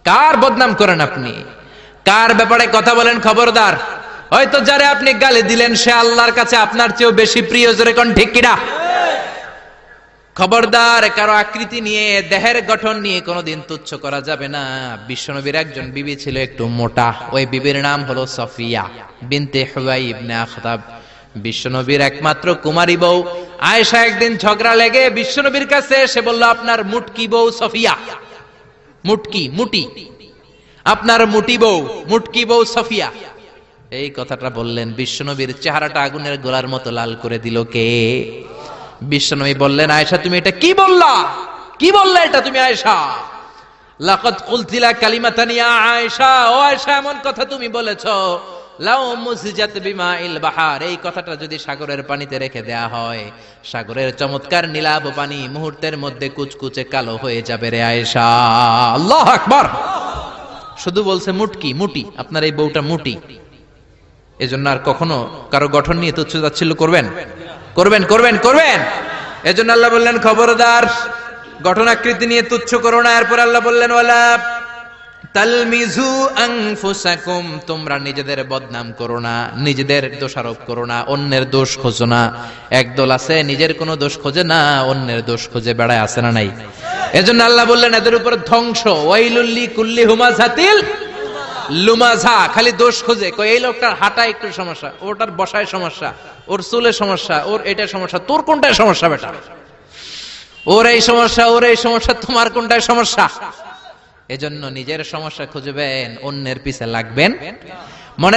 কার বদনাম করেন আপনি? কার ব্যাপারে কথা বলেন? খবরদার। হয়তো যারে আপনি গালি দিলেন সে আল্লাহর কাছে আপনার চেয়েও বেশি প্রিয়, জোরে কোন ঠিক কিনা? খবরদার, কারো আকৃতি নিয়ে, দেহের গঠন নিয়ে কোনোদিন তুচ্ছ করা যাবে না। বিশ্বনবীর একজন বিবি ছিল একটু মোটা, ওই বিবির নাম হলো সফিয়া বিনতে হুয়াই ইবনে আখতাব। বিশ্বনবীর একমাত্র কুমারী বউ আয়েশা একদিন ঝগড়া লেগে বিশ্বনবীর কাছে এসে বলল, আপনার মুটকি বউ সফিয়া, মুটি আপনার মুটি বউ, মুটকি বউ সফিয়া। এই কথাটা বললেন, বিশ্বনবীর চেহারাটা আগুনের গোলার মতো লাল করে দিল কে? বিশ্বনবী বললেন, আয়েশা তুমি এটা কি বললা? কি বললে এটা তুমি আয়েশা? লাকাদ কুলতিলা কালিমাতান ইয়া আয়েশা, ও আয়েশা এমন কথা তুমি বলেছো, লাউ মুসিজাত বিমাইল বাহার, এই কথাটা যদি সাগরের পানিতে রেখে দেয়া হয়, সাগরের চমৎকার নীলাভ পানি মুহূর্তের মধ্যে কুচকুচে কালো হয়ে যাবে রে আয়েশা। আল্লাহু আকবার। শুধু বলছে মুটি, আপনার এই বউটা মুটি। এজন্য আর কখনো কারো গঠন নিয়ে তুচ্ছ তাচ্ছিল্য করবেন? এজন্য আল্লাহ বললেন, খবরদার, গঠনাকৃতি নিয়ে তুচ্ছ করো না। এরপর আল্লাহ বললেন, ওয়ালা তালমিজু আনফুসাকুম, তোমরা নিজেদের বদনাম করো না, নিজেদের দোষারোপ করো না, অন্যের দোষ খোঁজো না। একদল আছে নিজের কোনো দোষ খোঁজে না, অন্যের দোষ খোঁজে বেড়ায়, আছে না নাই? এজন্য আল্লাহ বললেন, এদের উপর ধ্বংস। ওয়াইলুল লিকুল্লি হুমাযাতিল লুমাযা, খালি দোষ খোঁজে। কই এই লোকটার হাঁটা একটু সমস্যা, ওটার বসায় সমস্যা, ওর চুলের সমস্যা, ওর এটা সমস্যা, তোর কোনটায় সমস্যা বেটা? ওর এই সমস্যা, তোমার কোনটায় সমস্যা? এজন্য নিজের সমস্যা খুঁজবেন, অন্যের পিছে লাগবেন। মনে